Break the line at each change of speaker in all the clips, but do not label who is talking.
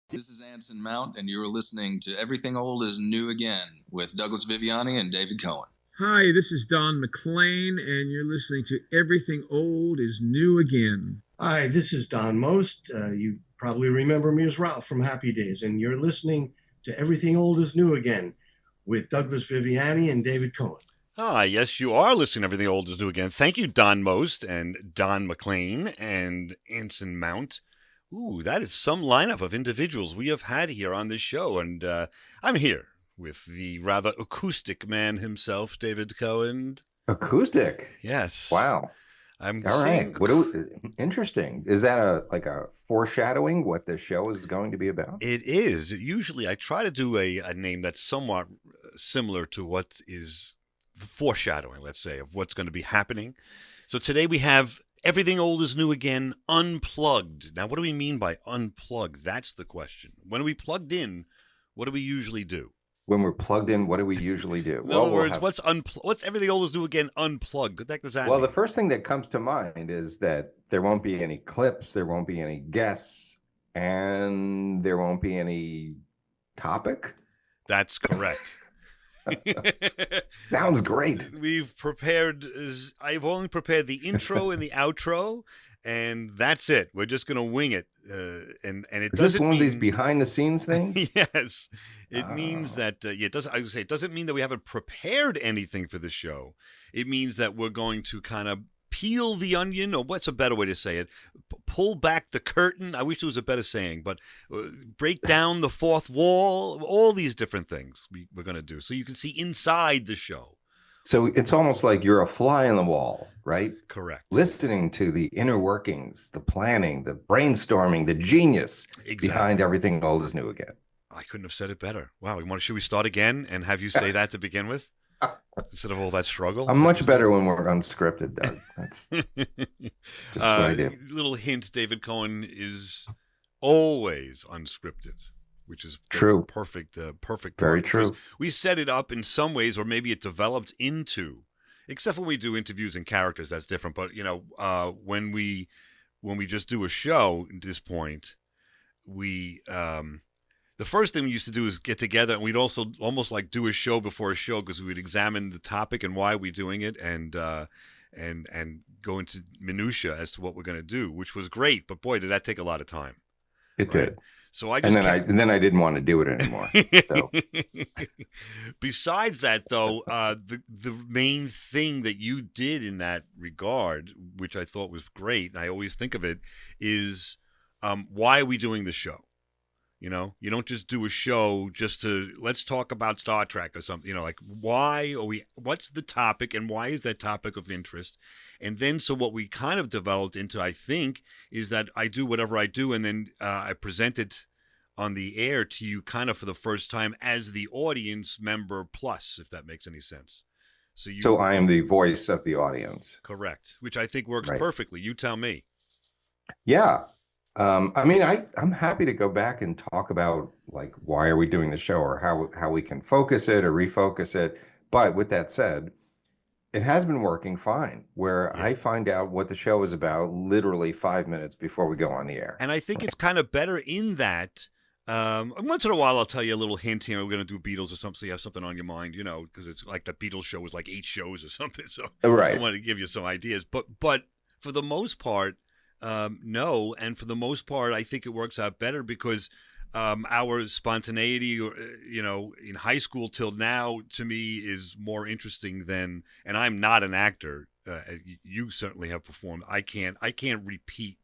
This is Anson Mount, and you're listening to Everything Old is New Again with Douglas Viviani and David Cohen.
Hi, this is Don McLean, and you're listening to Everything Old is New Again.
Hi, this is Don Most. You probably remember me as Ralph from Happy Days, and you're listening to Everything Old is New Again with Douglas Viviani and David Cohen.
Ah, yes, you are listening to Everything Old is New Again. Thank you, Don Most and Don McLean and Anson Mount. Ooh, that is some lineup of individuals we have had here on this show. And I'm here with the rather acoustic man himself, David Cohen.
Acoustic?
Yes.
Wow.
I'm
All
seeing...
right. Interesting. Is that a foreshadowing what the show is going to be about?
It is. Usually I try to do a name that's somewhat similar to what is foreshadowing, let's say, of what's going to be happening. So today we have Everything Old is New Again, Unplugged. Now, what do we mean by unplugged? That's the question. When we plugged in, what do we usually do?
When we're plugged in, what do we usually do?
In other words, what's Everything Old is New Again unplugged? What the heck does that mean?
Well, the first thing that comes to mind is that there won't be any clips, there won't be any guests, and there won't be any topic.
That's correct.
Sounds great.
I've only prepared the intro and the outro, and that's it. We're just going to wing it. And it
is this one of these behind the scenes things?
Yes. It means that it doesn't mean that we haven't prepared anything for the show. It means that we're going to kind of peel the onion, or what's a better way to say it? Pull back the curtain. I wish there was a better saying, but break down the fourth wall. All these different things we're going to do, so you can see inside the show.
So it's almost like you're a fly on the wall, right?
Correct.
Listening to the inner workings, the planning, the brainstorming, the genius behind Everything Old is New Again.
I couldn't have said it better. Wow. Should we start again and have you say that to begin with? Instead of all that struggle?
I'm much better when we're unscripted, Doug. That's just what I do.
Little hint, David Cohen is always unscripted, which is
true.
Perfect.
Very true.
We set it up in some ways, or maybe it developed into, except when we do interviews and characters, that's different. But, when we just do a show at this point, we... the first thing we used to do is get together, and we'd also almost like do a show before a show, because we would examine the topic and why we're doing it, and go into minutia as to what we're going to do, which was great. But boy, did that take a lot of time.
It did.
So I
just and then I didn't want to do it anymore. So.
Besides that, though, the main thing that you did in that regard, which I thought was great, and I always think of it, is why are we doing the show? You don't just do a show just to, let's talk about Star Trek or something, like what's the topic and why is that topic of interest? And then, so what we kind of developed into, I think, is that I do whatever I do, and then I present it on the air to you kind of for the first time as the audience member plus, if that makes any sense.
So I am the voice of the audience.
Correct. Which I think works perfectly. You tell me.
Yeah. I'm happy to go back and talk about, like, why are we doing the show, or how we can focus it or refocus it. But with that said, it has been working fine, where I find out what the show is about literally 5 minutes before we go on the air.
And I think it's kind of better in that. Once in a while, I'll tell you a little hint here. We're going to do Beatles or something, so you have something on your mind, because it's like the Beatles show was like 8 shows or something. So I want to give you some ideas. But for the most part, no, and for the most part, I think it works out better because our spontaneity, in high school till now, to me, is more interesting than. And I'm not an actor. You certainly have performed. I can't repeat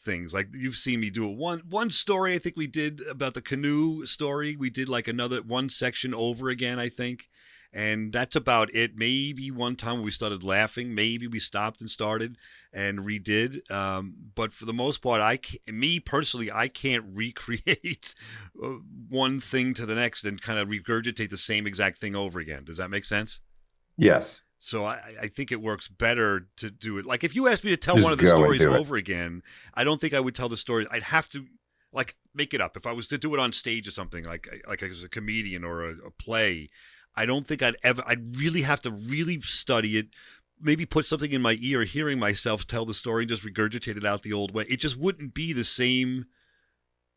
things like you've seen me do. One story I think we did about the canoe story. We did like one section over again, I think. And that's about it. Maybe one time we started laughing. Maybe we stopped and started and redid. But for the most part, I can't recreate one thing to the next and kind of regurgitate the same exact thing over again. Does that make sense?
Yes.
So I think it works better to do it. Like if you asked me to tell one of the stories over again, I don't think I would tell the story. I'd have to make it up. If I was to do it on stage or something, like as a comedian or a play, I don't think I'd really have to really study it, maybe put something in my ear, hearing myself tell the story and just regurgitate it out the old way. It just wouldn't be the same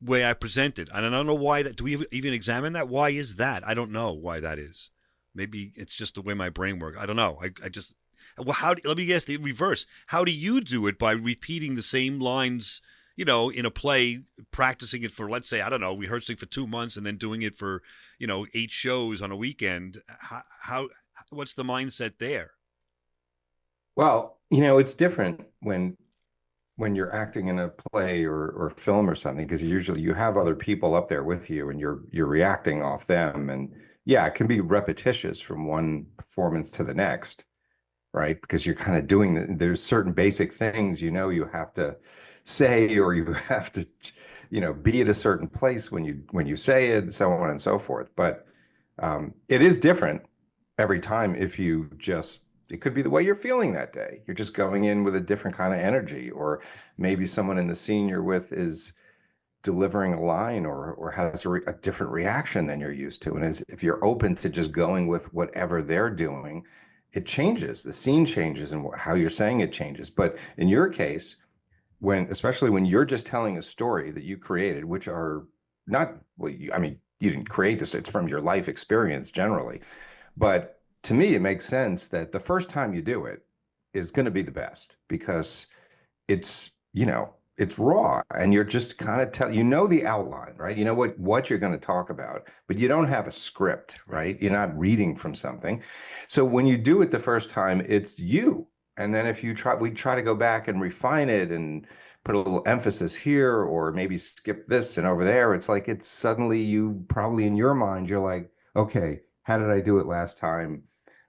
way I present it. And I don't know why that. Do we even examine that? Why is that? I don't know why that is. Maybe it's just the way my brain works. I don't know. I just, well, let me guess the reverse. How do you do it? By repeating the same lines, you know, in a play, practicing it for, let's say, I don't know, rehearsing for 2 months and then doing it for, you know, 8 shows on a weekend. What's the mindset there?
Well, you know, it's different when you're acting in a play or film or something, because usually you have other people up there with you and you're reacting off them. And yeah, it can be repetitious from one performance to the next, right? Because you're kind of doing there's certain basic things, you know, you have to say, or you have to, you know, be at a certain place when you say it, and so on and so forth. But it is different every time. If you just, it could be the way you're feeling that day. You're just going in with a different kind of energy, or maybe someone in the scene you're with is delivering a line or has a different reaction than you're used to. And if you're open to just going with whatever they're doing, it changes. The scene changes and how you're saying it changes. But in your case, especially when you're just telling a story that you created, which are not, well, I mean, you didn't create this, it's from your life experience generally. But to me, it makes sense that the first time you do it is going to be the best, because it's, you know, it's raw and you're just kind of you know, the outline, right? You know what you're going to talk about, but you don't have a script, right? You're not reading from something. So when you do it the first time, it's you. And then if we try to go back and refine it and put a little emphasis here, or maybe skip this and over there, it's like, it's suddenly, you probably in your mind, you're like, okay, how did I do it last time?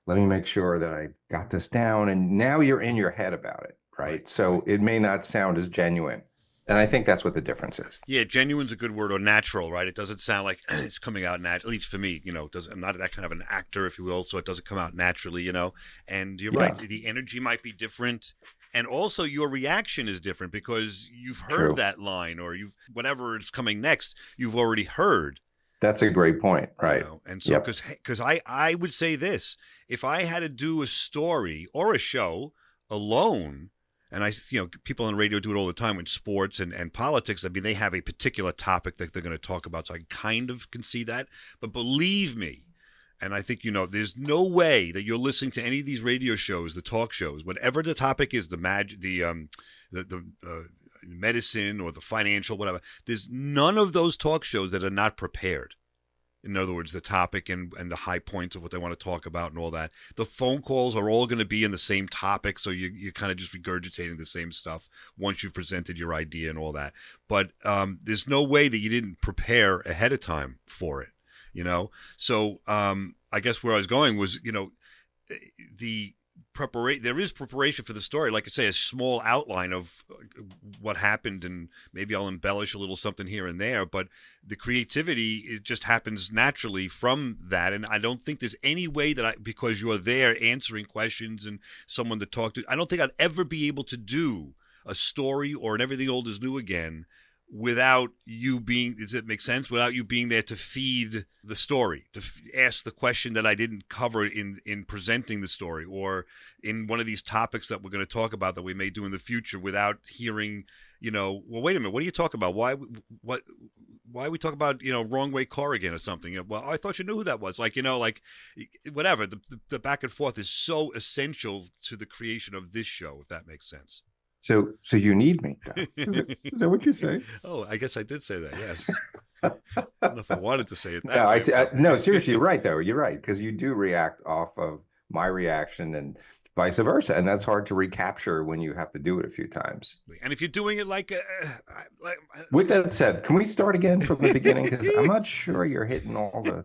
Let me make sure that I got this down. And now you're in your head about it, right? So it may not sound as genuine. And I think that's what the difference is.
Yeah, genuine's a good word, or natural, right? It doesn't sound like it's coming out natural, at least for me, you know, I'm not that kind of an actor, if you will, so it doesn't come out naturally, you know? And you're right, the energy might be different. And also your reaction is different because you've heard that line, or whatever is coming next, you've already heard.
That's a great point, right?
You know? And so, because I would say this, if I had to do a story or a show alone, and people on the radio do it all the time with sports and politics. I mean, they have a particular topic that they're going to talk about, so I kind of can see that. But believe me, and I think, you know, there's no way that you're listening to any of these radio shows, the talk shows, whatever the topic is, the medicine or the financial, whatever. There's none of those talk shows that are not prepared. In other words, the topic and the high points of what they want to talk about and all that. The phone calls are all going to be in the same topic, so you're kind of just regurgitating the same stuff once you've presented your idea and all that. But there's no way that you didn't prepare ahead of time for it, you know? So I guess where I was going was, you know, there is preparation for the story. Like I say, a small outline of what happened, and maybe I'll embellish a little something here and there, but the creativity, it just happens naturally from that. And I don't think there's any way that because you're there answering questions and someone to talk to, I don't think I'd ever be able to do a story or an Everything Old is New Again without you being, does it make sense? Without you being there to feed the story, to ask the question that I didn't cover in presenting the story, or in one of these topics that we're going to talk about that we may do in the future, without hearing, you know, well, wait a minute, what are you talking about? Why are we talking about, you know, Wrong Way Corrigan or something? You know, well, I thought you knew who that was. Like, you know, like whatever. The back and forth is so essential to the creation of this show, if that makes sense.
So you need me. Is that what you're saying?
Oh, I guess I did say that. Yes. I don't know if I wanted to say it that way.
No, seriously, you're right, though. You're right, because you do react off of my reaction and vice versa, and that's hard to recapture when you have to do it a few times.
And if you're doing it like
with that said, can we start again from the beginning? Because I'm not sure you're hitting all the.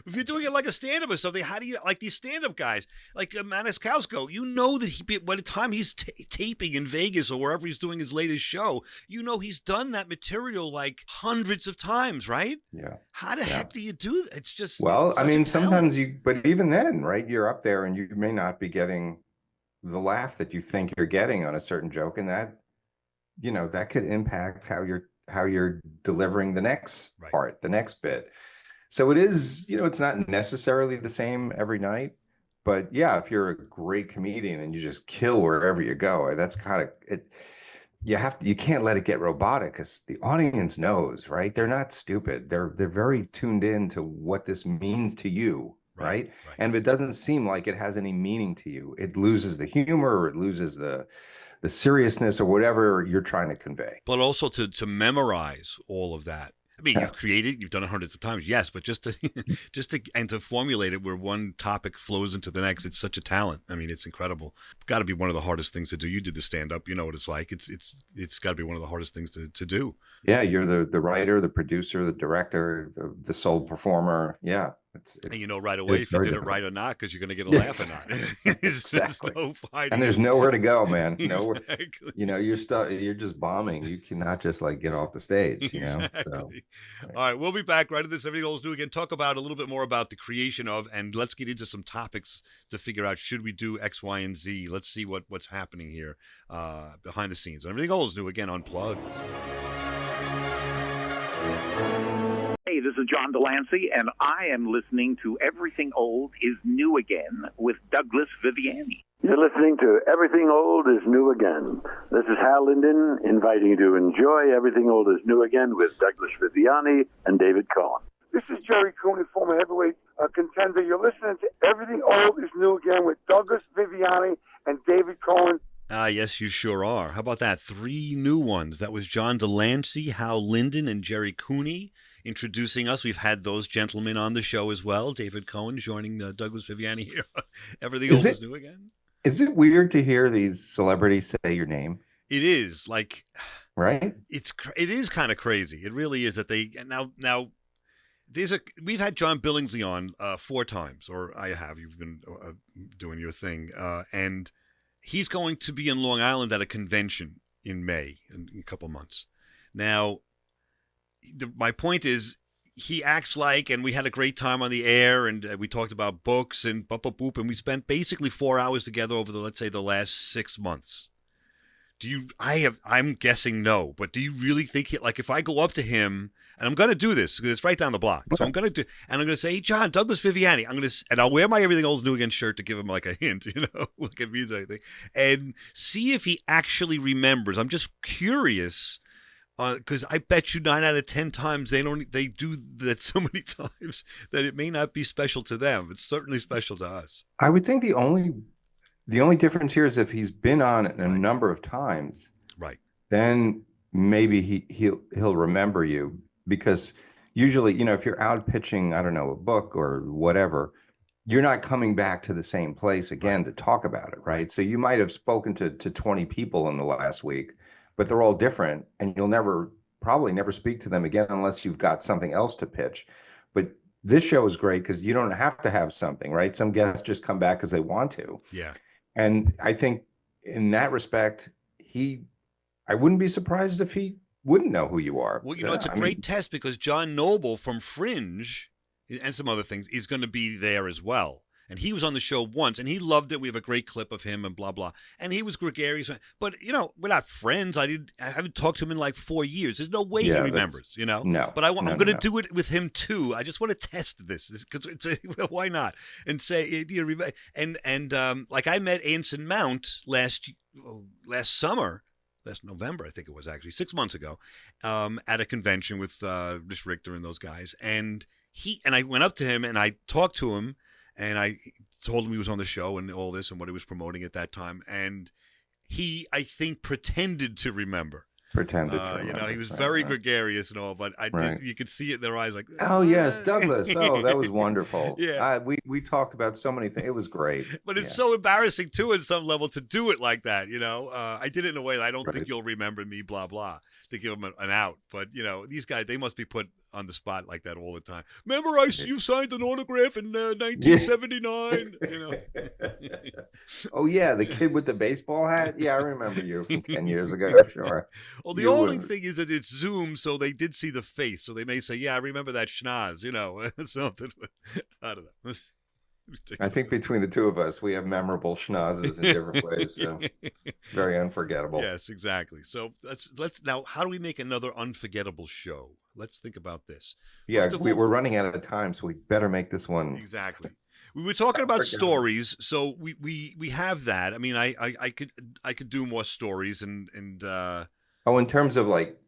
If you're doing it like a stand-up or something, how do you, like these stand-up guys, like Maniscalco, you know that by the time he's taping in Vegas or wherever he's doing his latest show, you know he's done that material like hundreds of times, right?
Yeah.
How the heck do you do that? It's just,
well, I mean, sometimes but even then, right, you're up there and you may not be getting the laugh that you think you're getting on a certain joke, and that, you know, that could impact how you're delivering the next part, the next bit. So it is, you know, it's not necessarily the same every night, but yeah, if you're a great comedian and you just kill wherever you go, that's kind of it. you can't let it get robotic because the audience knows, right? They're not stupid. They're very tuned in to what this means to you, right? And if it doesn't seem like it has any meaning to you, it loses the humor, or it loses the seriousness, or whatever you're trying to convey.
But also to memorize all of that. I mean, you've done it hundreds of times, yes, but just to formulate it where one topic flows into the next, it's such a talent. I mean, it's incredible. Got to be one of the hardest things to do. You did the stand up, you know what it's like. It's got to be one of the hardest things to do.
Yeah, you're the writer, the producer, the director, the sole performer. Yeah.
And you know right away if you did it right or not, because you're going to get a laugh or not.
Exactly.
No fighting.
And there's nowhere to go, man. Nowhere.
Exactly.
You know, you're just bombing. You cannot just like get off the stage, you know?
Exactly.
So,
all right, we'll be back right at this Everything Old is New again. Talk about a little bit more about the creation of, and let's get into some topics to figure out, should we do X, Y, and Z? Let's see what's happening here behind the scenes. And Everything Old is New again, Unplugged.
Hey, this is John Delancey, and I am listening to Everything Old is New Again with Douglas Viviani.
You're listening to Everything Old is New Again. This is Hal Linden inviting you to enjoy Everything Old is New Again with Douglas Viviani and David Cohen.
This is Jerry Cooney, former heavyweight contender. You're listening to Everything Old is New Again with Douglas Viviani and David Cohen.
Yes, you sure are. How about that? 3 new ones. That was John Delancey, Hal Linden, and Jerry Cooney introducing us. We've had those gentlemen on the show as well. David Cohen joining Douglas Viviani here. Everything Old is New Again.
Is it weird to hear these celebrities say your name?
It is, like,
right?
It is kind of crazy. It really is that they now. We've had John Billingsley on 4 times, or I have. You've been doing your thing, and he's going to be in Long Island at a convention in May, in a couple months. Now, my point is, he acts like, and we had a great time on the air, and we talked about books and boop, and we spent basically 4 hours together over let's say the last 6 months. I'm guessing no, but do you really think like if I go up to him, and I'm going to do this because it's right down the block, so I'm going to say, hey, John, Douglas Viviani, and I'll wear my Everything Old is New Again shirt to give him like a hint, you know, like it means anything, and see if he actually remembers. I'm just curious. Because I bet you 9 out of 10 times they do that so many times that it may not be special to them. It's certainly special to us.
I would think the only difference here is if he's been on a number of times,
right?
Then maybe he'll remember you, because usually, you know, if you're out pitching, I don't know, a book or whatever, you're not coming back to the same place again to talk about it, right? So you might have spoken to 20 people in the last week, but they're all different, and you'll probably never speak to them again unless you've got something else to pitch. But this show is great because you don't have to have something, right? Some guests just come back because they want to.
Yeah.
And I think in that respect, I wouldn't be surprised if he wouldn't know who you are.
Well, you know, it's a great test because John Noble from Fringe and some other things is going to be there as well. And he was on the show once, and he loved it. We have a great clip of him and blah, blah. And he was gregarious. But, you know, we're not friends. I haven't talked to him in like 4 years. There's no way he remembers, you know?
No.
But I'm going to do it with him, too. I just want to test this because why not? And say, like I met Anson Mount last summer, last November, I think it was actually, 6 months ago, at a convention with Rich Richter and those guys. And I went up to him and I talked to him. And I told him he was on the show and all this and what he was promoting at that time. And he, I think, pretended to remember.
You know,
he was very gregarious and all, but you could see it in their eyes like,
oh, yes, Douglas. Oh, that was wonderful.
Yeah.
We talked about so many things. It was great.
But it's so embarrassing, too, at some level to do it like that, you know. I did it in a way that I don't think you'll remember me, blah, blah, to give him an out. But, you know, these guys, they must be put on the spot like that all the time. Remember, you signed an autograph in 1979. You know.
Oh yeah, the kid with the baseball hat. Yeah, I remember you from 10 years ago. Sure.
Well, the only thing is that it's Zoom, so they did see the face, so they may say, "Yeah, I remember that schnoz," you know, something. I don't know.
I think between the two of us, we have memorable schnozzes in different ways. So very unforgettable.
Yes, exactly. So let's now. How do we make another unforgettable show? Let's think about this.
Yeah, we're running out of time, so we better make this one.
Exactly. We were talking
I
about
forgot.
stories, so we have that. I mean, I could do more stories and
in terms of like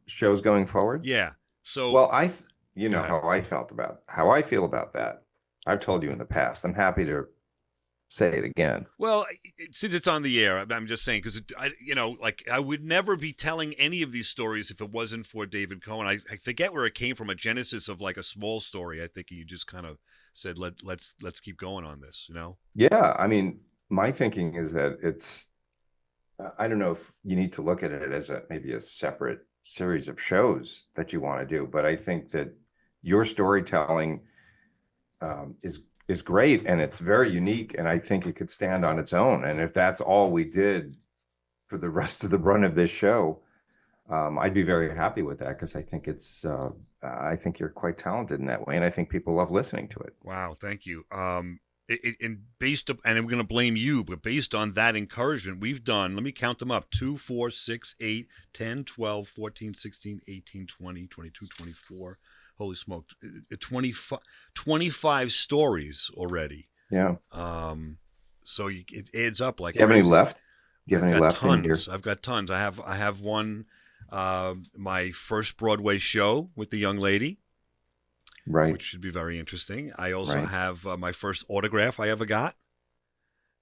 shows going forward.
yeah. So
Well,
go ahead.
how I feel about that. I've told you in the past. I'm happy to say it again.
Well, since it's on the air, I'm just saying because like I would never be telling any of these stories if it wasn't for David Cohen. I forget where it came from, a genesis of like a small story. I think you just kind of said let's keep going on this.
Yeah, I mean, my thinking is that it's. I don't know if you need to look at it as maybe a separate series of shows that you want to do, but I think that your storytelling is great and it's very unique, and I think it could stand on its own. And if that's all we did for the rest of the run of this show, I'd be very happy with that because I think I think you're quite talented in that way, and I think people love listening to it.
Wow, thank you. And I'm going to blame you, but based on that encouragement, we've done, let me count them up, 2, 4, 6, 8, 10, 12, 14, 16, 18, 20, 22, 24. Holy smoke, 25 stories already.
Yeah.
So it adds up like.
Do you have any left?
Do you have any left in here? I've got tons. I have one, my first Broadway show with the young lady.
Right.
Which should be very interesting. I also have my first autograph I ever got,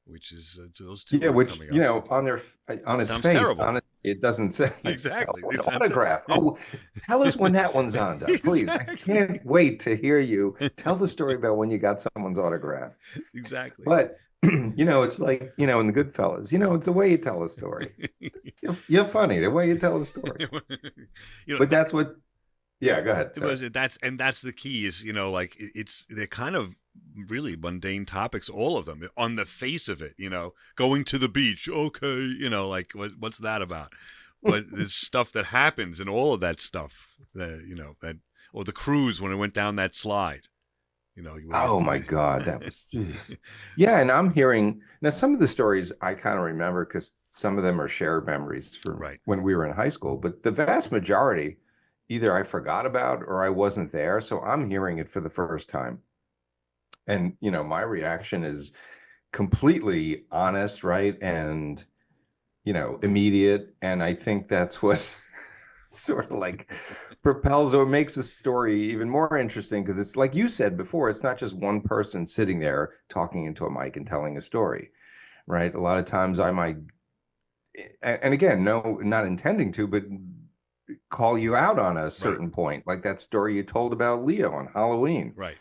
which is those two.
Yeah, which on its
Sounds
face,
terrible.
It doesn't say
exactly
an autograph. Oh, tell us when that one's on, Doug, please. Exactly. I can't wait to hear you tell the story about when you got someone's autograph.
Exactly.
But it's like in the Goodfellas. It's the way you tell a story. You're funny the way you tell a story. But that's what. Yeah, go ahead.
That's the key is, like they're kind of really mundane topics, all of them on the face of it, going to the beach. Okay. Like what's that about? But there's stuff that happens and all of that stuff that, or the cruise when it went down that slide,
Oh my God. That was, yeah. And I'm hearing now some of the stories I kind of remember because some of them are shared memories from when we were in high school, but the vast majority, either I forgot about or I wasn't there. So I'm hearing it for the first time. And, my reaction is completely honest, right? And, immediate. And I think that's what sort of like propels or makes the story even more interesting because it's like you said before, it's not just one person sitting there talking into a mic and telling a story, right? A lot of times I might, and again, no, not intending to, but call you out on a certain point, like that story you told about Leo on Halloween,
right?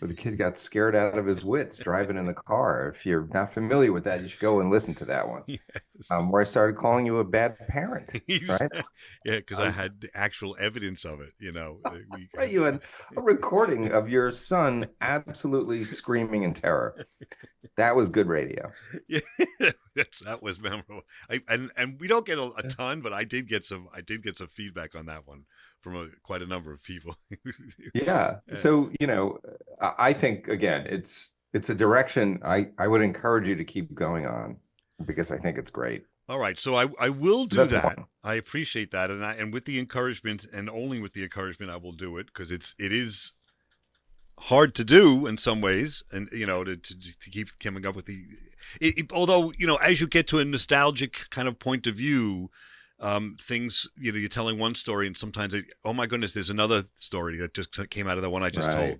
Where the kid got scared out of his wits driving in the car. If you're not familiar with that, you should go and listen to that one.
Yes.
Where I started calling you a bad parent, right?
Yeah, because I had actual evidence of it.
Right, you had a recording of your son absolutely screaming in terror. That was good radio.
Yeah, that was memorable. And we don't get a ton, but I did get some feedback on that one from quite a number of people.
Yeah. So I think again, it's a direction I would encourage you to keep going on because I think it's great.
All right, so I will do that.
Fun.
I appreciate that, and with the encouragement, and only with the encouragement, I will do it because it is hard to do in some ways, and to keep coming up with the. Although as you get to a nostalgic kind of point of view, things you're telling one story, and sometimes oh my goodness, there's another story that just came out of the one I just told.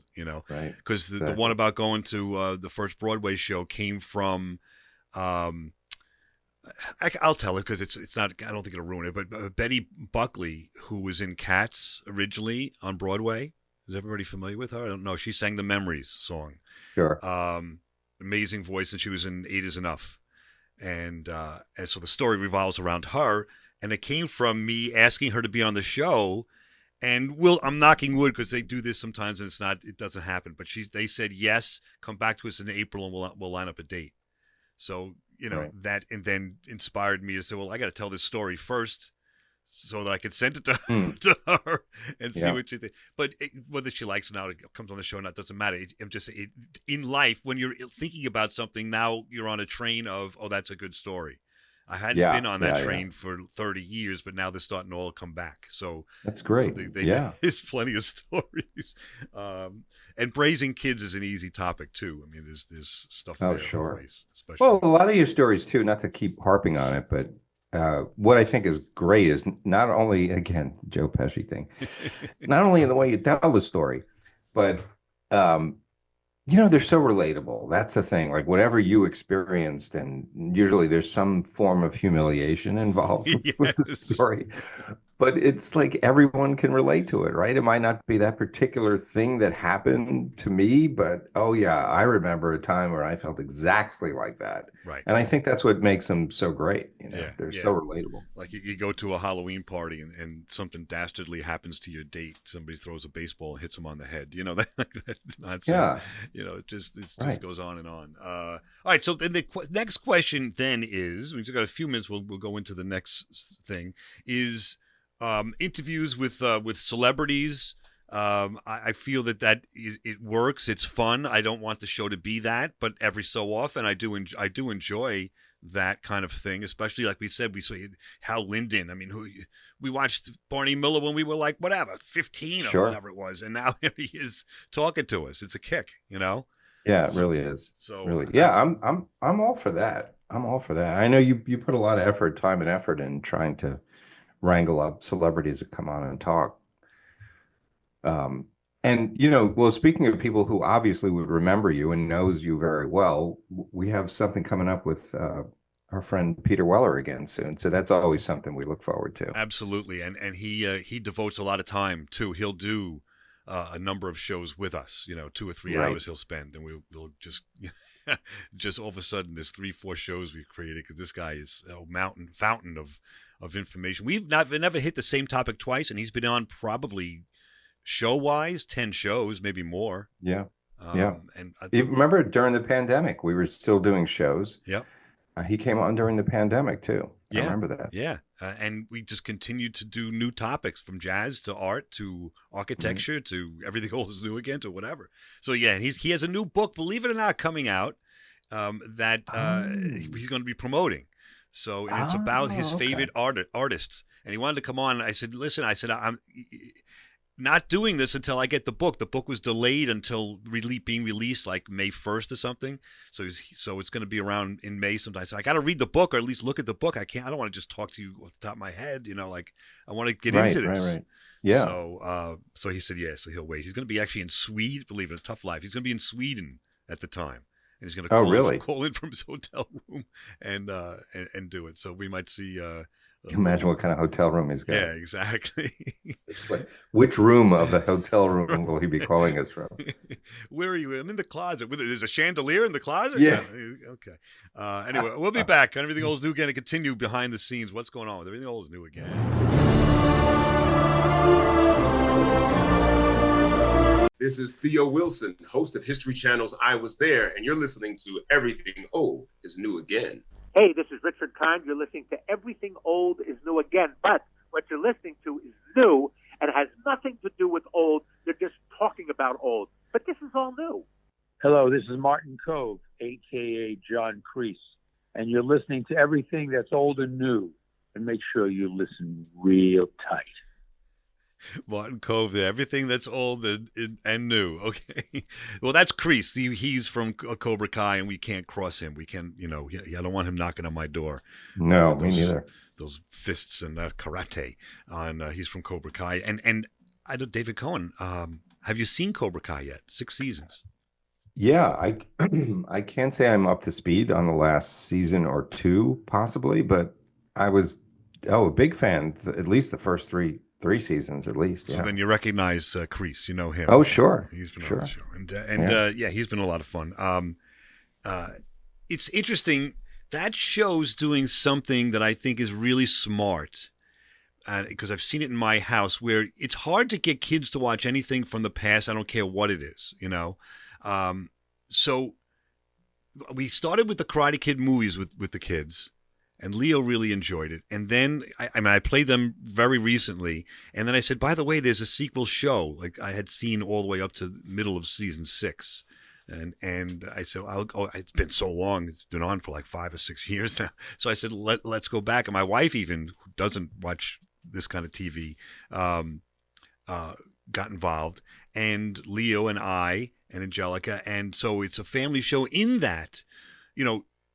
Right?
Because the one about going to the first Broadway show came from. I'll tell it because it's not. I don't think it'll ruin it. But Betty Buckley, who was in Cats originally on Broadway, is everybody familiar with her? I don't know. She sang the Memories song.
Sure.
Amazing voice, and she was in 8 Is Enough, and so the story revolves around her, and it came from me asking her to be on the show, and I'm knocking wood because they do this sometimes, and it doesn't happen. But they said yes, come back to us in April, and we'll line up a date. So. That and then inspired me to say, well, I got to tell this story first so that I could send it to her and see what she thinks. But whether she likes it or not, it comes on the show or not, doesn't matter. I'm just in life, when you're thinking about something, now you're on a train of, oh, that's a good story. I hadn't been on that train for 30 years, but now they're starting to all come back. So
that's great.
So there's plenty of stories. And raising kids is an easy topic too. I mean, there's stuff.
Oh,
there
sure.
Always, especially.
Well, a lot of your stories too. Not to keep harping on it, but what I think is great is not only, again, Joe Pesci thing, not only in the way you tell the story, but they're so relatable. That's the thing. Like whatever you experienced, and usually there's some form of humiliation involved with the story. But it's like everyone can relate to it, right? It might not be that particular thing that happened to me, but oh yeah, I remember a time where I felt exactly like that.
Right.
And I think that's what makes them so great. They're so relatable.
Like you go to a Halloween party and something dastardly happens to your date. Somebody throws a baseball and hits him on the head. That nonsense. Yeah. It just goes on and on. All right. So then the next question then is, we've got a few minutes. We'll go into the next thing is. Interviews with celebrities. I feel that it works. It's fun. I don't want the show to be that, but every so often I do enjoy that kind of thing. Especially like we said, we saw Hal Linden. I mean, we watched Barney Miller when we were like 15 or whatever it was, and now here he is talking to us. It's a kick, Yeah,
it really is. So really, yeah, I'm all for that. I'm all for that. I know you put a lot of time and effort in trying to wrangle up celebrities that come on and talk. Well, speaking of people who obviously would remember you and knows you very well, we have something coming up with our friend Peter Weller again soon. So that's always something we look forward to.
Absolutely. And he devotes a lot of time too. He'll do a number of shows with us, 2 or 3 hours he'll spend, and we'll just, just all of a sudden there's 3-4 shows we've created because this guy is a fountain of information. We've never hit the same topic twice, and he's been on probably show-wise 10 shows, maybe more.
Yeah.
And
you remember during the pandemic, we were still doing shows.
Yep.
He came on during the pandemic too. I remember that.
Yeah. And we just continued to do new topics from jazz to art to architecture to everything old is new again to whatever. So yeah, he has a new book, believe it or not, coming out that he's going to be promoting. So and it's about his favorite artists, and he wanted to come on. And I said, "Listen," I'm not doing this until I get the book. The book was delayed until being released like May 1st or something. So it's going to be around in May sometime. So I got to read the book or at least look at the book. I don't want to just talk to you off the top of my head. I want to get into this.
Right. Yeah.
So he said, so he'll wait. He's going to be actually in Sweden. Believe it, a tough life. He's going to be in Sweden at the time. And he's going to call in from his hotel room and do it. So we might see.
Imagine what kind of hotel room he's got.
Yeah, exactly.
Which room of the hotel room will he be calling us from?
Where are you? I'm in the closet. There's a chandelier in the closet?
Yeah.
Okay. Anyway, we'll be back on Everything Old is New Again and continue behind the scenes. What's going on with Everything Old is New Again?
This is Theo Wilson, host of History Channel's I Was There, and you're listening to Everything Old is New Again.
Hey, this is Richard Kind. You're listening to Everything Old is New Again, but what you're listening to is new and has nothing to do with old. They're just talking about old, but this is all new.
Hello, this is Martin Cove, a.k.a. John Kreese, and you're listening to Everything That's Old and New, and make sure you listen real tight.
Martin Cove there. Everything that's old and new. Okay. Well, that's Kreese. He's from Cobra Kai, and we can't cross him. We can, I don't want him knocking on my door.
No, me neither.
Those fists and karate. He's from Cobra Kai. And I don't, David Cohen, have you seen Cobra Kai yet? 6 seasons.
Yeah, I can't say I'm up to speed on the last season or 2, possibly, but I was a big fan, at least the first 3 seasons at least.
So then you recognize Kreese, you know him.
Oh, sure.
He's been on the show. He's been a lot of fun. It's interesting. That show's doing something that I think is really smart, because I've seen it in my house where it's hard to get kids to watch anything from the past. I don't care what it is, So we started with the Karate Kid movies with the kids. And Leo really enjoyed it. And then, I played them very recently. And then I said, by the way, there's a sequel show. Like I had seen all the way up to the middle of season 6. And I said, it's been so long. It's been on for like 5 or 6 years now. So I said, let's go back. And my wife, even who doesn't watch this kind of TV, got involved, and Leo and I and Angelica. And so it's a family show in that,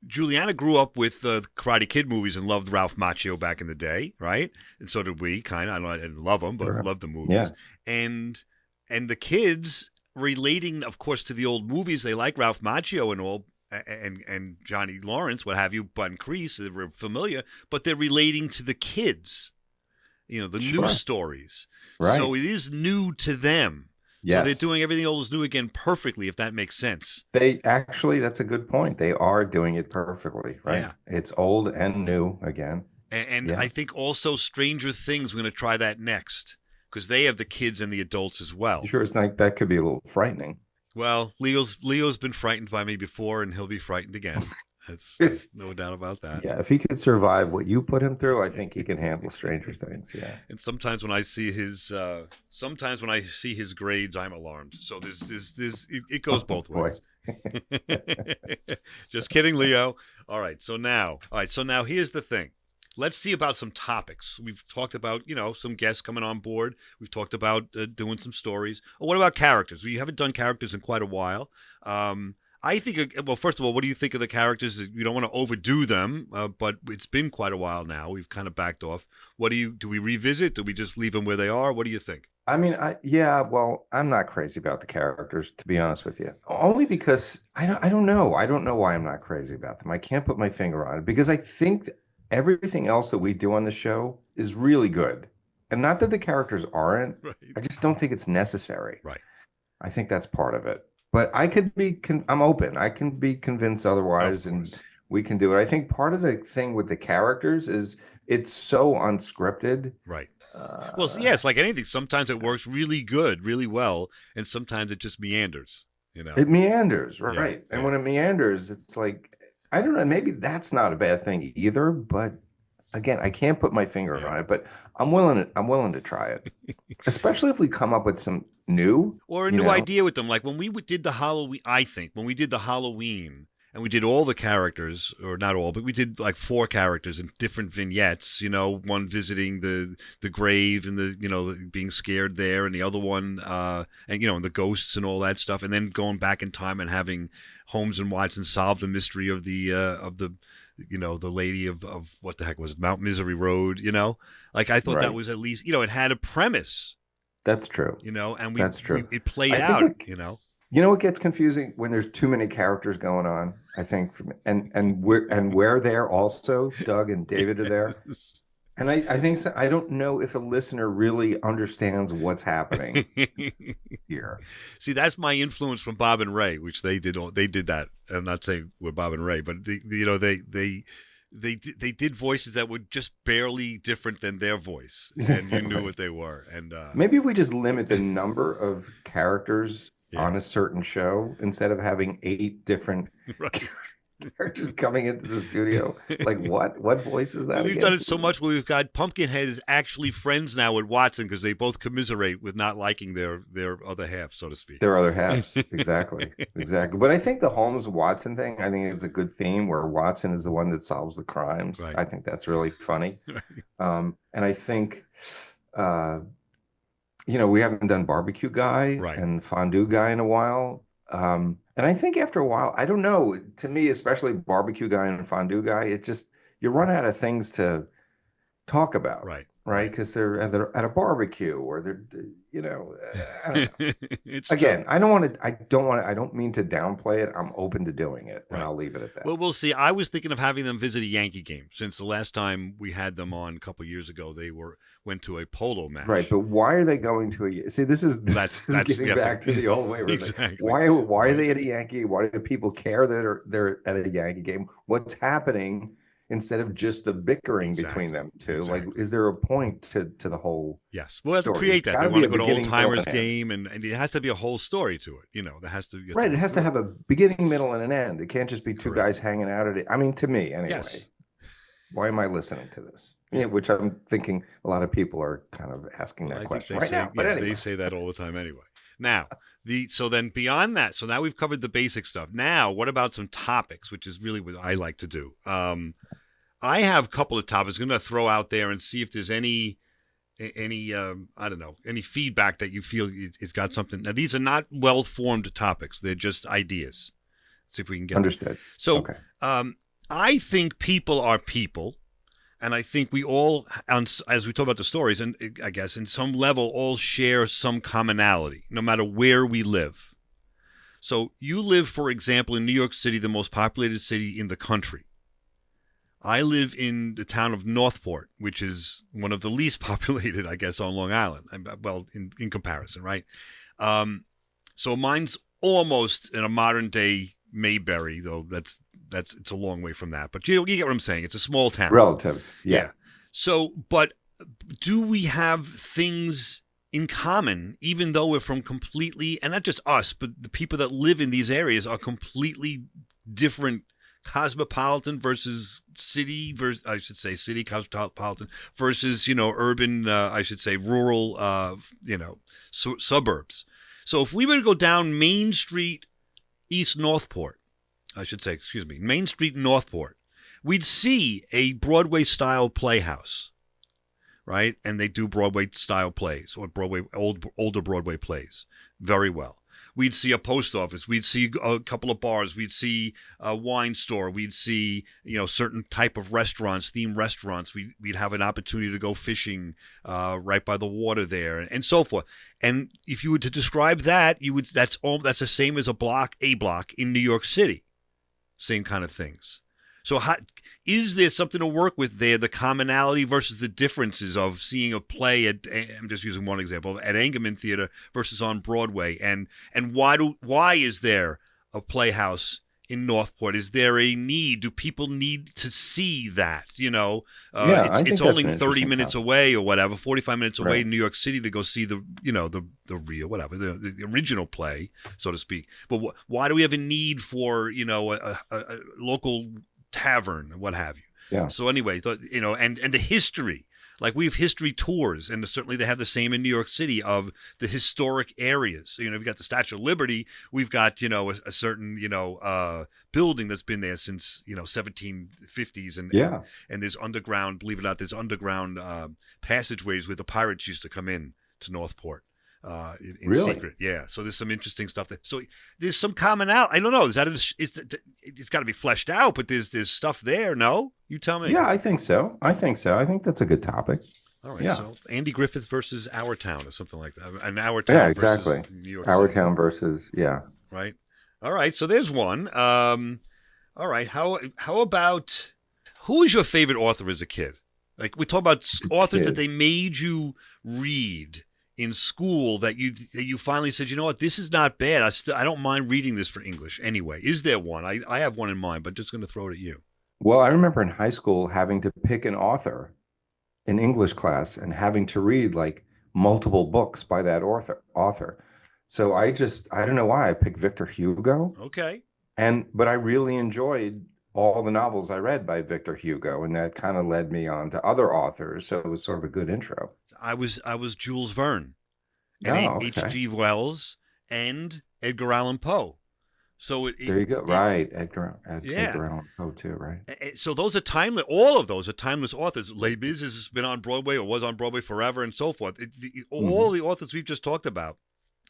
Juliana grew up with the Karate Kid movies and loved Ralph Macchio back in the day, right? And so did we, kind of. I didn't love them, but loved the movies. Yeah. And the kids relating, of course, to the old movies. They like Ralph Macchio and all, and Johnny Lawrence, what have you, Button Crease. They're familiar, but they're relating to the kids, the new stories. Right. So it is new to them. Yes. So they're doing Everything Old is New Again perfectly, if that makes sense.
That's a good point. They are doing it perfectly, right? Yeah. It's old and new again.
And I think also Stranger Things, we're going to try that next, because they have the kids and the adults as well.
Sure, it's like that could be a little frightening.
Well, Leo's been frightened by me before, and he'll be frightened again. That's no doubt about that.
Yeah, if he could survive what you put him through, I think he can handle Stranger Things. Yeah.
And sometimes when I see his grades, I'm alarmed. So it goes both ways. Just kidding, Leo. All right. So now here's the thing. Let's see about some topics. We've talked about, some guests coming on board. We've talked about doing some stories. Oh, what about characters? We haven't done characters in quite a while. I think, well, first of all, what do you think of the characters? We don't want to overdo them, but it's been quite a while now. We've kind of backed off. Do we revisit? Do we just leave them where they are? What do you think?
I mean, I'm not crazy about the characters, to be honest with you. Only because I don't know. I don't know why I'm not crazy about them. I can't put my finger on it, because I think everything else that we do on the show is really good. And not that the characters aren't. Right. I just don't think it's necessary.
Right.
I think that's part of it. But I could be, I'm open. I can be convinced otherwise, and we can do it. I think part of the thing with the characters is it's so unscripted.
Right. Well, yeah, it's like anything. Sometimes it works really good, really well, and sometimes it just meanders,
It meanders, right. And when it meanders, it's like, I don't know, maybe that's not a bad thing either, but again, I can't put my finger on it, but I'm willing to try it. Especially if we come up with some new
or a new idea with them. Like when we did the Halloween, when we did the Halloween and we did all the characters, or not all, but we did like 4 characters in different vignettes, one visiting the grave and the being scared there, and the other one and the ghosts and all that stuff, and then going back in time and having Holmes and Watson solve the mystery of the the lady of what the heck was it, Mount Misery Road, like I thought that was at least, it had a premise.
That's true.
And
that's true.
It played out,
what gets confusing when there's too many characters going on, I think, we're there also, Doug and David are there. And I think so, I don't know if a listener really understands what's happening here.
See, that's my influence from Bob and Ray, which they did that. I'm not saying we're Bob and Ray, but they did voices that were just barely different than their voice, and you knew what they were. And
maybe if we just limit the number of characters on a certain show instead of having 8 different characters coming into the studio. Like what voice is that?
We've done it so much where we've got Pumpkinhead is actually friends now with Watson because they both commiserate with not liking their other half, so to speak.
Their other halves, exactly. But I think the Holmes Watson thing, I think it's a good theme where Watson is the one that solves the crimes. Right. I think that's really funny. Right. And I think we haven't done Barbecue Guy and Fondue Guy in a while. And I think after a while, I don't know, to me, especially Barbecue Guy and Fondue Guy, it just, you run out of things to talk about. Right. Because they're at a barbecue or they're, I don't know. Again, I don't mean to downplay it. I'm open to doing it, and I'll leave it at that.
Well, we'll see. I was thinking of having them visit a Yankee game since the last time we had them on a couple of years ago. They went to a polo match.
Right, but why are they going to a? See, this is getting back to the old way. Exactly. Why are they at a Yankee? Why do people care that they're at a Yankee game? What's happening? Instead of just the bickering between them two, like, is there a point to the whole?
Yes, we'll have to create that. They want to go to Old Timers game, and it has to be a whole story to it. There has to be
it has to have a beginning, middle, and an end. It can't just be two guys hanging out at it. I mean, to me, anyway. Yes. Why am I listening to this? Yeah, which I'm thinking a lot of people are kind of asking that question right now. But anyway.
They say that all the time anyway. Now, so then beyond that, so now we've covered the basic stuff. Now, what about some topics, which is really what I like to do? I have a couple of topics I'm going to throw out there and see if there's any I don't know, any feedback that you feel it's got something. Now, these are not well-formed topics. They're just ideas. Let's see if we can get
Understood.
So,
okay.
I think people are people. And I think we all, as we talk about the stories, and I guess in some level, all share some commonality, no matter where we live. So you live, for example, in New York City, the most populated city in the country. I live in the town of Northport, which is one of the least populated, I guess, on Long Island. Well, in comparison, right? So mine's almost in a modern day Mayberry, though it's a long way from that. But you get what I'm saying. It's a small town.
Relative. Yeah.
So, but do we have things in common, even though we're from completely, and not just us, but the people that live in these areas are completely different, cosmopolitan versus city, city cosmopolitan versus, urban, rural, suburbs. So if we were to go down Main Street, Main Street, Northport, we'd see a Broadway-style playhouse, right? And they do Broadway-style plays, or older Broadway plays very well. We'd see a post office. We'd see a couple of bars. We'd see a wine store. We'd see, certain type of restaurants, themed restaurants. We'd have an opportunity to go fishing right by the water there, and so forth. And if you were to describe that, that's the same as a block in New York City. Same kind of things. So is there something to work with there, the commonality versus the differences of seeing a play I'm just using one example, at Engelman Theater versus on Broadway? And why is there a playhouse in Northport? Is there a need? Do people need to see that? It's only 30 minutes away or whatever, 45 minutes away in New York City to go see the real, whatever, the original play, so to speak. But why do we have a need for, a local tavern and what have you?
Yeah.
So anyway, and the history, like we have history tours, and certainly they have the same in New York City of the historic areas. So, we've got the Statue of Liberty. We've got, a certain, building that's been there since, 1750s. And there's underground, believe it or not, there's underground passageways where the pirates used to come in to Northport. In
really?
Secret, yeah. So there's some interesting stuff so there's some commonality. I don't know. It's got to be fleshed out, but there's stuff there. No, you tell me.
Yeah, I think so. I think that's a good topic.
All right. Yeah. So Andy Griffith versus Our Town or something like that. And Our
Town.
Yeah,
exactly.
Versus New York
Our
City.
Town versus
Right. All right. So there's one. All right. How about, who is your favorite author as a kid? Like, we talk about authors that they made you read in school that you finally said, you know what, this is not bad. I don't mind reading this for English anyway. Is there one? I have one in mind, but just going to throw it at you.
Well, I remember in high school having to pick an author in English class and having to read like multiple books by that author. So I don't know why I picked Victor Hugo.
Okay.
But I really enjoyed all the novels I read by Victor Hugo, and that kind of led me on to other authors. So it was sort of a good intro.
I was Jules Verne, and H.G. Wells, and Edgar Allan Poe. So
there you go. Right. Edgar Allan Poe too, right?
So those are timeless. All of those are timeless authors. Les Mis has been on Broadway or was on Broadway forever and so forth. All the authors we've just talked about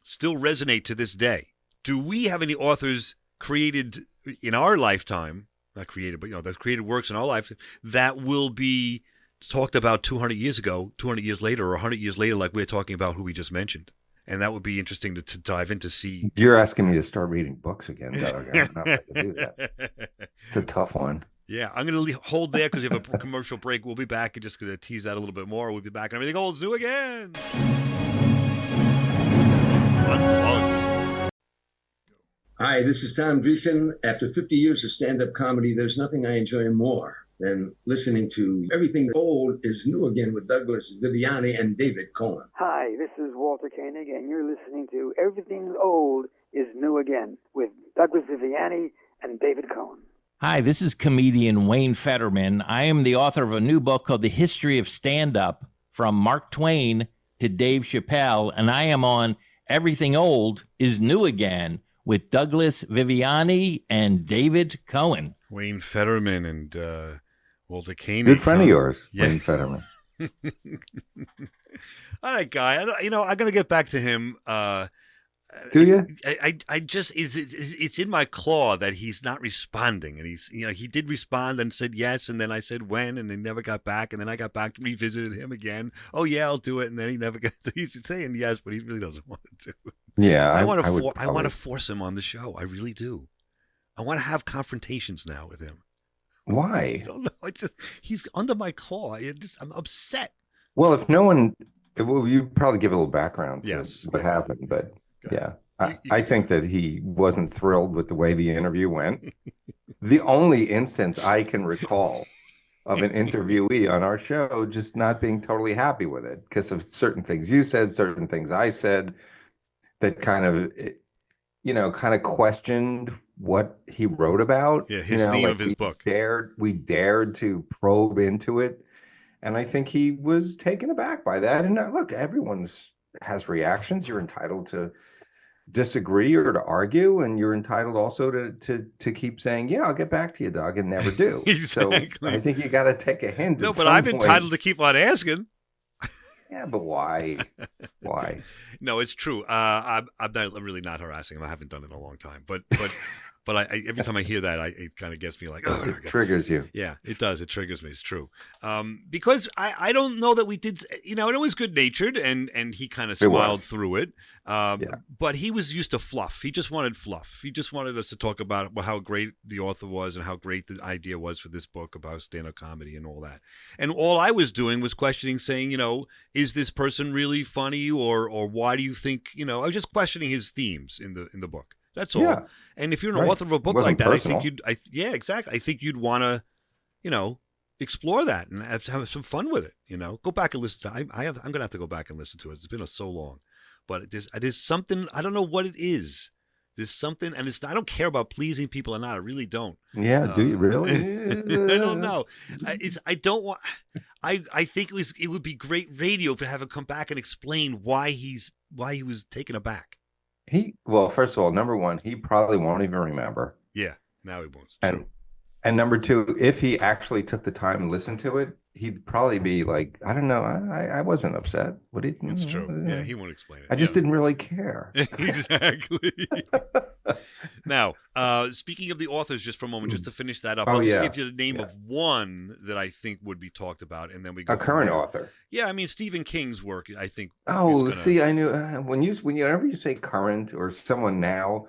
still resonate to this day. Do we have any authors created in our lifetime, not created, but that created works in our life that will be talked about 200 years ago, 200 years later, or 100 years later, like we're talking about who we just mentioned? And that would be interesting to dive into, see.
You're asking me to start reading books again, Doug. I'm not going to do that. It's a tough one.
Yeah, I'm going to hold there because we have a commercial break. We'll be back and just going to tease that a little bit more. We'll be back and everything old is new again.
Hi, this is Tom Dreesen. After 50 years of stand-up comedy, there's nothing I enjoy more than listening to Everything Old is New Again with Douglas Viviani and David Cohen.
Hi, this is Walter Koenig, and you're listening to Everything Old is New Again with Douglas Viviani and David Cohen.
Hi, this is comedian Wayne Fetterman. I am the author of a new book called The History of Stand-Up, From Mark Twain to Dave Chappelle, and I am on Everything Old is New Again with Douglas Viviani and David Cohen.
Wayne Fetterman and Walter Koenig.
Good friend of yours, Wayne Fetterman.
All right, guy. I'm going to get back to him.
Do you?
I just it's in my claw that he's not responding, and he did respond and said yes, and then I said when, and he never got back, and then I got back, revisited him again. Oh yeah, I'll do it, and then he never got to. He's saying yes, but he really doesn't want to.
Yeah,
I want to force him on the show. I really do. I want to have confrontations now with him.
Why?
I don't know. He's under my claw. I'm upset.
Well, if no one, you probably give a little background to what happened, but. Yeah, I think that he wasn't thrilled with the way the interview went. The only instance I can recall of an interviewee on our show just not being totally happy with it because of certain things you said, certain things I said that kind of questioned what he wrote about.
Yeah, his theme of his book.
We dared to probe into it. And I think he was taken aback by that. And look, everyone has reactions. You're entitled to disagree or to argue, and you're entitled also to keep saying, yeah, I'll get back to you, Doug, and never do.
Exactly.
So I think you got to take a hint.
No, but I'm entitled to keep on asking.
Yeah, but why? Why?
No, it's true. I'm really not harassing him. I haven't done it in a long time, but I every time I hear that, it kind of gets me like, oh,
it triggers you.
Yeah, it does. It triggers me. It's true. Because I don't know that we did, and it was good natured, and he kind of smiled through it. But he was used to fluff. He just wanted fluff. He just wanted us to talk about how great the author was and how great the idea was for this book about stand-up comedy and all that. And all I was doing was questioning, saying, is this person really funny, or why do you think, I was just questioning his themes in the book. That's all. Yeah. And if you're an author of a book like that, personal. I think exactly. I think you'd want to, explore that and have some fun with it. Go back and listen to it. I'm going to have to go back and listen to it. It's been so long, but it is something. I don't know what it is. There's something, and I don't care about pleasing people or not. I really don't.
Yeah. Do you really?
I don't know. I don't want. I think it would be great radio to have him come back and explain why he was taken aback.
Well, first of all, number one, he probably won't even remember.
Yeah, now he won't.
And number two, if he actually took the time and listened to it, he'd probably be like, I don't know, I wasn't upset.
It's true. Yeah, he won't explain it.
I just didn't really care.
Exactly. Now, speaking of the authors, just for a moment, just to finish that up, I'll just give you the name of one that I think would be talked about, and then we go.
A current author.
Yeah, I mean Stephen King's work, I think.
Oh, see, I knew whenever you say current or someone now,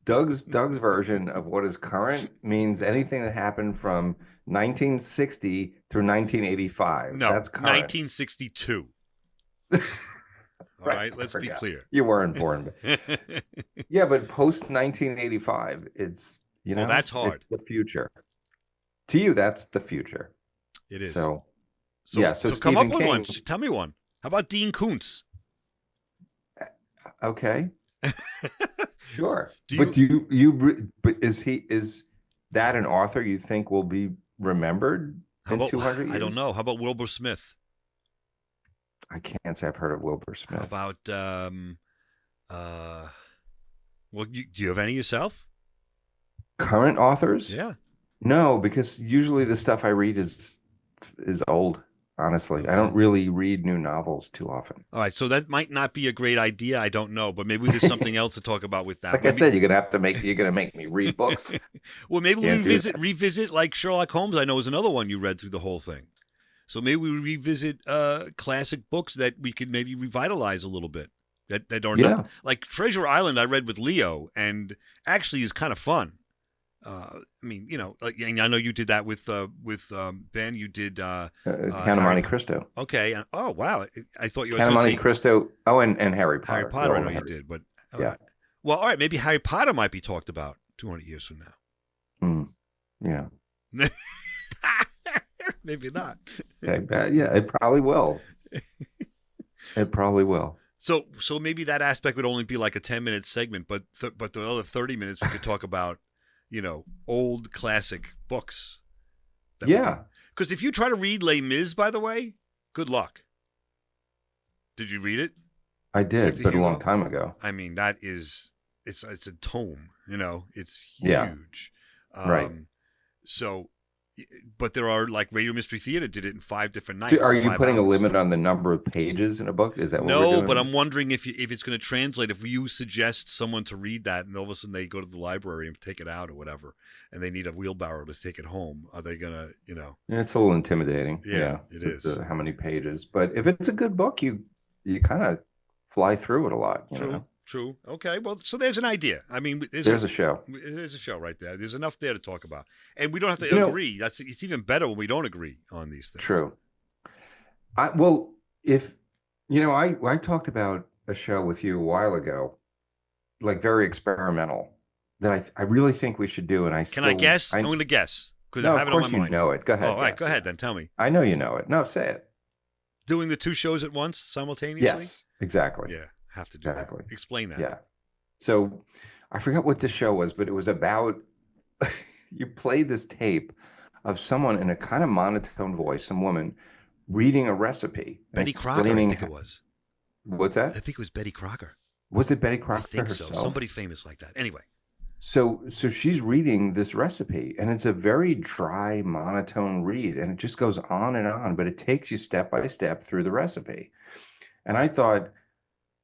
Doug's version of what is current means anything that happened from 1960 through 1985.
No,
that's current.
1962. All right, let's be clear.
You weren't born. Yeah, but post 1985, it's
that's hard.
It's the future. To you, that's the future.
It is.
So
come up with one. Tell me one. How about Dean Koontz?
Okay. Sure. But is that an author you think will be remembered in 200 years?
I don't know. How about Wilbur Smith?
I can't say I've heard of Wilbur Smith.
How about do you have any yourself?
Current authors?
Yeah.
No, because usually the stuff I read is old. Honestly, okay. I don't really read new novels too often.
All right, so that might not be a great idea. I don't know, but maybe there's something else to talk about with that.
Like I said, you're gonna make me read books.
Well, maybe we revisit like Sherlock Holmes. I know is another one you read through the whole thing. So maybe we revisit classic books that we could maybe revitalize a little bit. That are not like Treasure Island. I read with Leo, and actually is kind of fun. I mean, like I know you did that with Ben. You did
Count of Monte Cristo.
Okay. Oh wow! I thought you were
Count of Monte Cristo. Oh, and Harry Potter.
Harry Potter, I know you did, but
yeah.
Well, all right. Maybe Harry Potter might be talked about 200 years from now.
Yeah.
Maybe not.
Yeah, it probably will. It probably will.
So maybe that aspect would only be like a 10-minute segment, but the other 30 minutes we could talk about. Old classic books.
Yeah.
Because if you try to read Les Mis, by the way, good luck. Did you read it?
I did,
Victor
but a long
Hugo?
time ago.
I mean, that is it's a tome. It's
Yeah.
huge.
Right.
So, but there are like Radio Mystery Theater did it in 5 different nights.
So are you
5
putting a
hours.
limit on the number of pages in a book? Is that what we're
No,
doing?
but I'm wondering if it's going to translate. If you suggest someone to read that, and all of a sudden they go to the library and take it out or whatever, and they need a wheelbarrow to take it home, are they going to,
It's a little intimidating.
Yeah, it is.
How many pages? But if it's a good book, you kind of fly through it a lot. You know?
True. Okay. Well, so there's an idea. I mean,
There's a show.
There's a show right there. There's enough there to talk about, and we don't have to agree. It's even better when we don't agree on these things.
True. I talked about a show with you a while ago, like very experimental, that I really think we should do. And
Can I guess? I'm going to guess because
No,
I have
of
it on
course
my
you
mind.
know it. Go ahead.
Oh, all right.
guess.
Go ahead then. Tell me.
I know you know it. No, say it.
Doing the 2 shows at once simultaneously?
Yes, exactly.
Yeah, have to do
Exactly.
that. Explain that.
Yeah. So I forgot what the show was, but it was about you played this tape of someone in a kind of monotone voice, some woman reading a recipe. and
Betty Crocker, I
explaining
think it was.
What's that?
I think it was Betty Crocker.
Was it Betty Crocker
I think so.
herself?
Somebody famous like that. Anyway.
So she's reading this recipe, and it's a very dry, monotone read, and it just goes on, but it takes you step by step through the recipe. And I thought,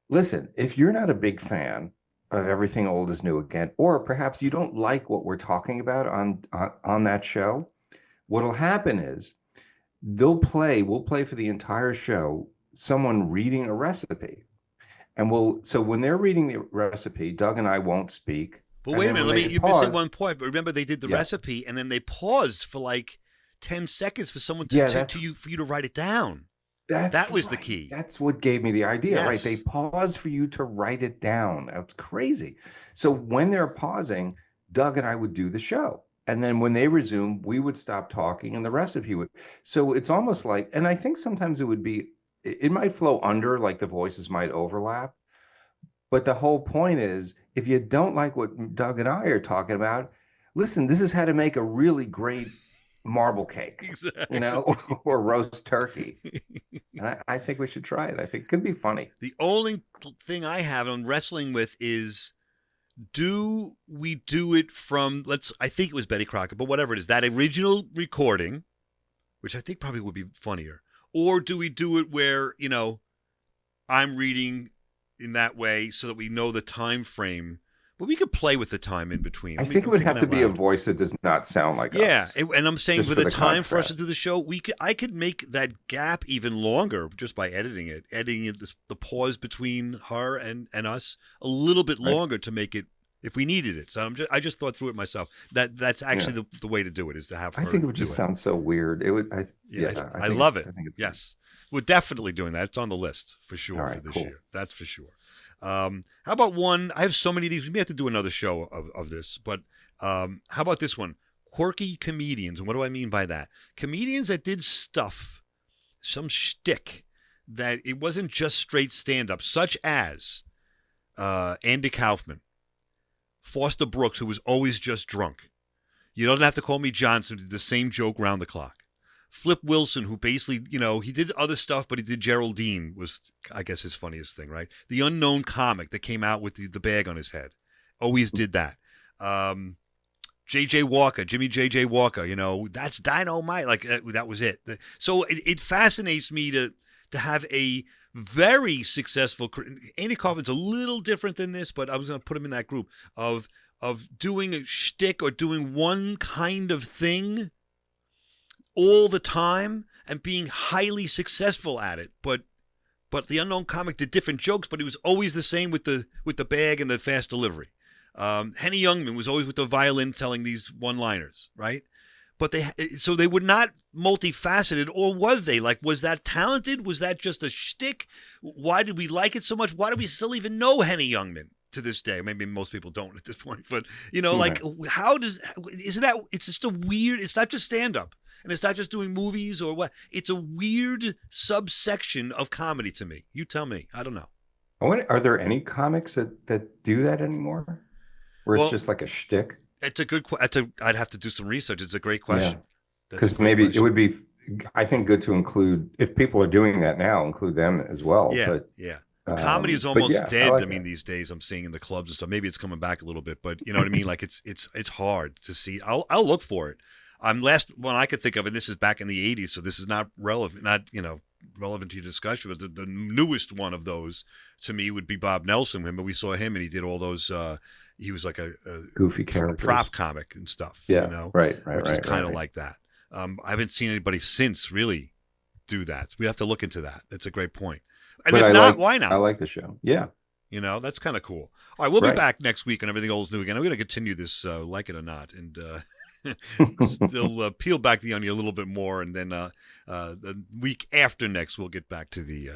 listen, if you're not a big fan of Everything Old is New Again, or perhaps you don't like what we're talking about on that show, what'll happen is we'll play for the entire show someone reading a recipe. And so when they're reading the recipe, Doug and I won't speak.
But wait a minute, you're missing one point. But remember, they did the
Yeah.
recipe, and then they paused for like 10 seconds for someone for you to write it down. That was the key.
That's what gave me the idea, right?
Yes.
They pause for you to write it down. That's crazy. So when they're pausing, Doug and I would do the show. And then when they resume, we would stop talking and the recipe would. So it's almost like, and I think sometimes it might flow under, like the voices might overlap. But the whole point is, if you don't like what Doug and I are talking about, listen, this is how to make a really great marble cake,
Exactly.
or roast turkey. And I think we should try it. I think it could be funny.
The only thing I have on wrestling with is, do we do it from, I think it was Betty Crocker, but whatever it is, that original recording, which I think probably would be funnier, or do we do it where, I'm reading in that way so that we know the time frame, but we could play with the time in between.
I think it would have to be a voice that does not sound like us.
Yeah, and I'm saying
Just
for the time for us to
contrast.
do the show, I could make that gap even longer just by editing it, the pause between her and us a little bit longer to make it if we needed it. So I just thought through it myself. That's actually the way to do it, is to have her
I think it would
do
just sound so weird. It would. I think
love it.
I think it's
yes, we're definitely doing that. It's on the list for sure
All right,
for this
cool.
year. That's for sure. How about one? I have so many of these. We may have to do another show of this, but how about this one? Quirky comedians. And what do I mean by that? Comedians that did stuff, some shtick, that it wasn't just straight stand-up, such as Andy Kaufman, Foster Brooks, who was always just drunk. You don't have to call me Johnson, did the same joke round the clock. Flip Wilson, who basically, he did other stuff, but he did Geraldine, was, I guess, his funniest thing, right? The unknown comic that came out with the bag on his head. Always did that. J.J. Walker, Jimmy J.J. Walker, that's Dynamite. Like, that was it. So it fascinates me to have a very successful, Andy Kaufman's a little different than this, but I was going to put him in that group of doing a shtick or doing one kind of thing all the time and being highly successful at it, but the unknown comic did different jokes, but he was always the same with the bag and the fast delivery. Henny Youngman was always with the violin telling these one-liners, right? But they were not multifaceted, or were they? Like, was that talented? Was that just a shtick? Why did we like it so much? Why do we still even know Henny Youngman to this day? Maybe most people don't at this point, but like, it's just a weird. It's not just stand-up. And it's not just doing movies or what. It's a weird subsection of comedy to me. You tell me. I don't know.
Are there any comics that do that anymore? Where it's just like a shtick?
It's a good question. I'd have to do some research. It's a great question.
Because maybe it would be, I think, good to include, if people are doing that now, include them as well.
Yeah,
but,
yeah. Comedy is almost dead.
I
mean, these days I'm seeing in the clubs and stuff. Maybe it's coming back a little bit, but you know what I mean. Like it's hard to see. I'll look for it. Last one I could think of, and this is back in the '80s, so this is not relevant. Relevant to your discussion, but the newest one of those to me would be Bob Nelson. Remember, we saw him and he did all those. He was like a
goofy
a
character,
prop comic and stuff.
Yeah,
you know?
right.
Which is kind of like that. I haven't seen anybody since really do that. We have to look into that. That's a great point. And
but
if not, why not?
I like the show. Yeah.
You know, that's kind of cool. All right, we'll be back next week on Everything Old is New Again. I'm going to continue this, like it or not, and still peel back the onion a little bit more, and then the week after next, we'll get back to the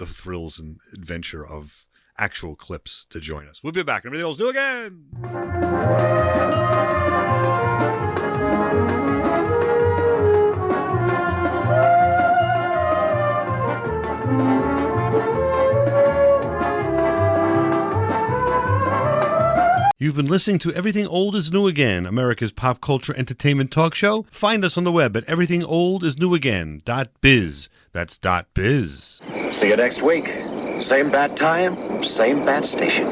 thrills and adventure of actual clips to join us. We'll be back on Everything Old is New Again. You've been listening to Everything Old is New Again, America's pop culture entertainment talk show. Find us on the web at everythingoldisnewagain.biz. That's .biz.
See you next week. Same bat time, same bat station.